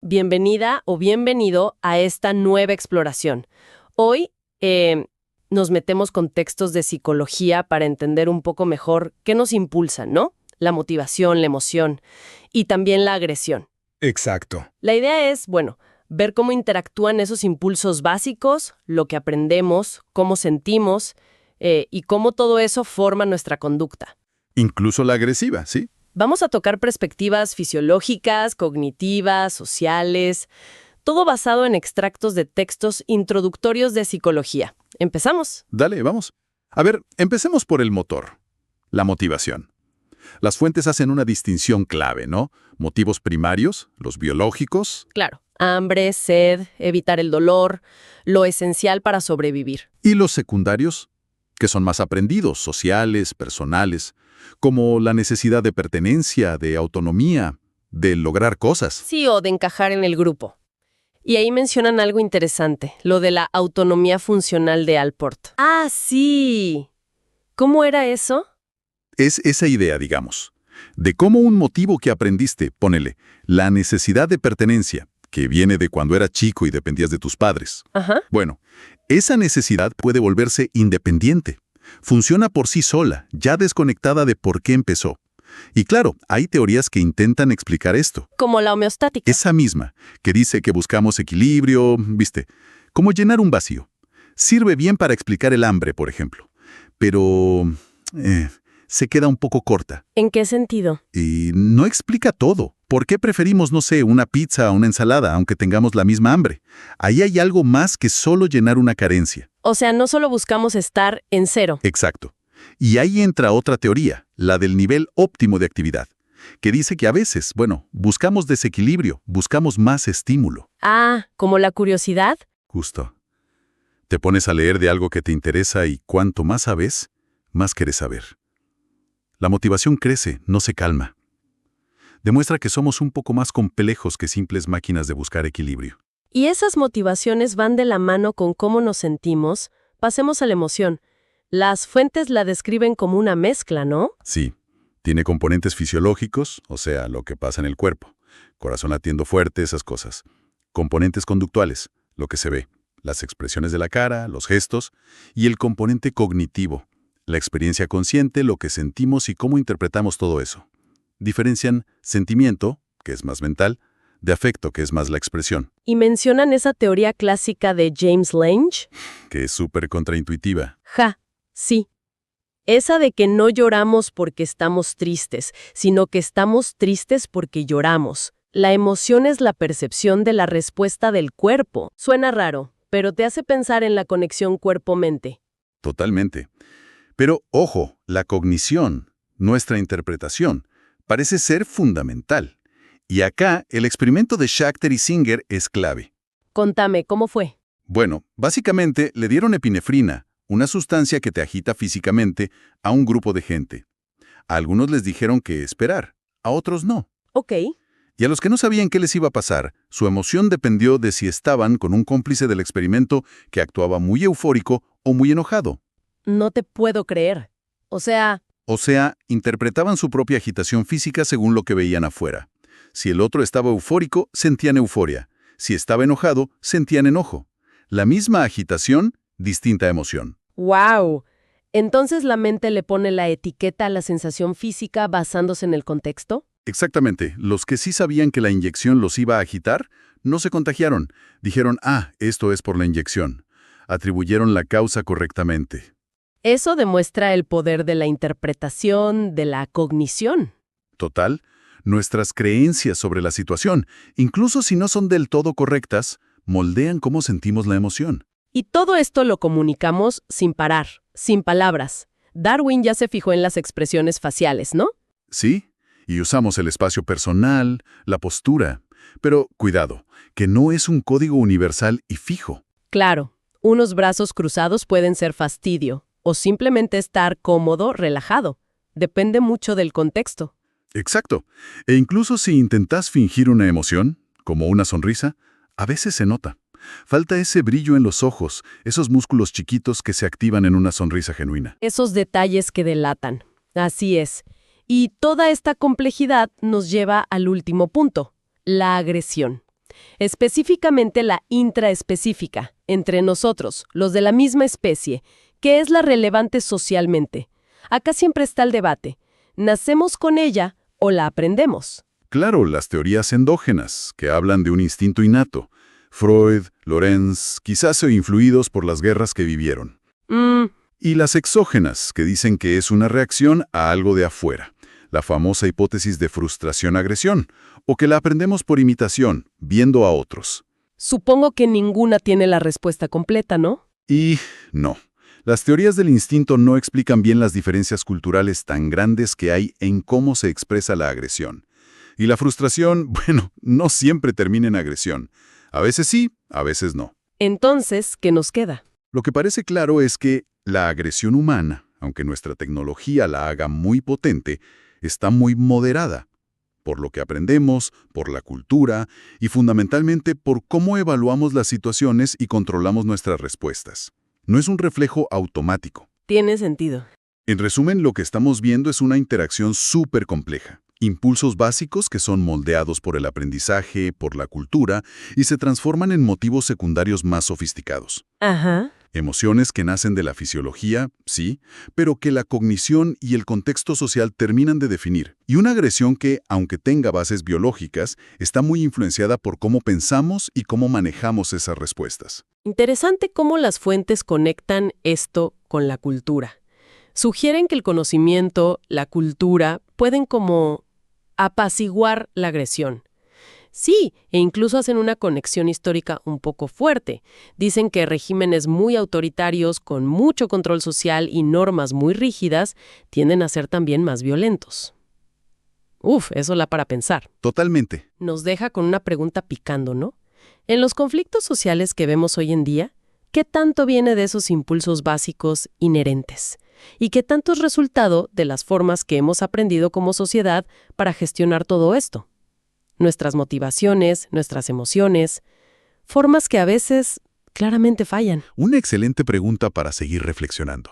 bienvenida o bienvenido a esta nueva exploración. Hoy nos metemos con textos de psicología para entender un poco mejor qué nos impulsa, ¿no? La motivación, la emoción y también la agresión. Exacto. La idea es, ver cómo interactúan esos impulsos básicos, lo que aprendemos, cómo sentimos y cómo todo eso forma nuestra conducta. Incluso la agresiva, ¿sí? Vamos a tocar perspectivas fisiológicas, cognitivas, sociales, todo basado en extractos de textos introductorios de psicología. ¿Empezamos? Dale, vamos. A ver, empecemos por el motor, la motivación. Las fuentes hacen una distinción clave, ¿no? Motivos primarios, los biológicos. Claro. Hambre, sed, evitar el dolor, lo esencial para sobrevivir. Y los secundarios, que son más aprendidos, sociales, personales, como la necesidad de pertenencia, de autonomía, de lograr cosas. Sí, o de encajar en el grupo. Y ahí mencionan algo interesante, lo de la autonomía funcional de Allport. ¡Ah, sí! ¿Cómo era eso? Es esa idea, digamos, de cómo un motivo que aprendiste, ponele, la necesidad de pertenencia, que viene de cuando eras chico y dependías de tus padres. Ajá. Bueno, esa necesidad puede volverse independiente. Funciona por sí sola, ya desconectada de por qué empezó. Y claro, hay teorías que intentan explicar esto. Como la homeostática. Esa misma, que dice que buscamos equilibrio, ¿viste? Como llenar un vacío. Sirve bien para explicar el hambre, por ejemplo. Pero se queda un poco corta. ¿En qué sentido? Y no explica todo. ¿Por qué preferimos, no sé, una pizza o una ensalada, aunque tengamos la misma hambre? Ahí hay algo más que solo llenar una carencia. O sea, no solo buscamos estar en cero. Exacto. Y ahí entra otra teoría, la del nivel óptimo de actividad, que dice que a veces, buscamos desequilibrio, buscamos más estímulo. Ah, ¿como la curiosidad? Justo. Te pones a leer de algo que te interesa y cuanto más sabes, más quieres saber. La motivación crece, no se calma. Demuestra que somos un poco más complejos que simples máquinas de buscar equilibrio. Y esas motivaciones van de la mano con cómo nos sentimos. Pasemos a la emoción. Las fuentes la describen como una mezcla, ¿no? Sí, tiene componentes fisiológicos, o sea, lo que pasa en el cuerpo. Corazón latiendo fuerte, esas cosas. Componentes conductuales, lo que se ve. Las expresiones de la cara, los gestos. Y el componente cognitivo, la experiencia consciente, lo que sentimos y cómo interpretamos todo eso. Diferencian sentimiento, que es más mental, de afecto, que es más la expresión. Y mencionan esa teoría clásica de James Lange. Que es súper contraintuitiva. Sí. Esa de que no lloramos porque estamos tristes, sino que estamos tristes porque lloramos. La emoción es la percepción de la respuesta del cuerpo. Suena raro, pero te hace pensar en la conexión cuerpo-mente. Totalmente. Pero, ojo, la cognición, nuestra interpretación, parece ser fundamental. Y acá, el experimento de Schachter y Singer es clave. Contame, ¿cómo fue? Bueno, básicamente le dieron epinefrina, una sustancia que te agita físicamente, a un grupo de gente. A algunos les dijeron que esperar, a otros no. Ok. Y a los que no sabían qué les iba a pasar, su emoción dependió de si estaban con un cómplice del experimento que actuaba muy eufórico o muy enojado. No te puedo creer. O sea, interpretaban su propia agitación física según lo que veían afuera. Si el otro estaba eufórico, sentían euforia. Si estaba enojado, sentían enojo. La misma agitación, distinta emoción. ¡wow! Entonces la mente le pone la etiqueta a la sensación física basándose en el contexto. Exactamente. Los que sí sabían que la inyección los iba a agitar, no se contagiaron. Dijeron, esto es por la inyección. Atribuyeron la causa correctamente. Eso demuestra el poder de la interpretación, de la cognición. Total, nuestras creencias sobre la situación, incluso si no son del todo correctas, moldean cómo sentimos la emoción. Y todo esto lo comunicamos sin parar, sin palabras. Darwin ya se fijó en las expresiones faciales, ¿no? Sí, y usamos el espacio personal, la postura. Pero cuidado, que no es un código universal y fijo. Claro, unos brazos cruzados pueden ser fastidio, o simplemente estar cómodo, relajado. Depende mucho del contexto. Exacto. E incluso si intentas fingir una emoción, como una sonrisa, a veces se nota. Falta ese brillo en los ojos, esos músculos chiquitos que se activan en una sonrisa genuina. Esos detalles que delatan. Así es. Y toda esta complejidad nos lleva al último punto, la agresión. específicamente la intraespecífica, entre nosotros, los de la misma especie, que es la relevante socialmente. Acá siempre está el debate. ¿Nacemos con ella o la aprendemos? Claro, las teorías endógenas, que hablan de un instinto innato. Freud, Lorenz, quizás influidos por las guerras que vivieron. Y las exógenas, que dicen que es una reacción a algo de afuera. La famosa hipótesis de frustración-agresión, o que la aprendemos por imitación, viendo a otros. Supongo que ninguna tiene la respuesta completa, ¿no? Y no. Las teorías del instinto no explican bien las diferencias culturales tan grandes que hay en cómo se expresa la agresión. Y la frustración, bueno, no siempre termina en agresión. A veces sí, a veces no. Entonces, ¿qué nos queda? Lo que parece claro es que la agresión humana, aunque nuestra tecnología la haga muy potente, está muy moderada, por lo que aprendemos, por la cultura y fundamentalmente por cómo evaluamos las situaciones y controlamos nuestras respuestas. No es un reflejo automático. Tiene sentido. En resumen, lo que estamos viendo es una interacción súper compleja. Impulsos básicos que son moldeados por el aprendizaje, por la cultura, y se transforman en motivos secundarios más sofisticados. Ajá. Emociones que nacen de la fisiología, sí, pero que la cognición y el contexto social terminan de definir. Y una agresión que, aunque tenga bases biológicas, está muy influenciada por cómo pensamos y cómo manejamos esas respuestas. Interesante cómo las fuentes conectan esto con la cultura. Sugieren que el conocimiento, la cultura, pueden como apaciguar la agresión. Sí, e incluso hacen una conexión histórica un poco fuerte. Dicen que regímenes muy autoritarios, con mucho control social y normas muy rígidas, tienden a ser también más violentos. Uf, eso da para pensar. Totalmente. Nos deja con una pregunta picando, ¿no? En los conflictos sociales que vemos hoy en día, ¿qué tanto viene de esos impulsos básicos inherentes? ¿Y qué tanto es resultado de las formas que hemos aprendido como sociedad para gestionar todo esto? Nuestras motivaciones, nuestras emociones, formas que a veces claramente fallan. Una excelente pregunta para seguir reflexionando.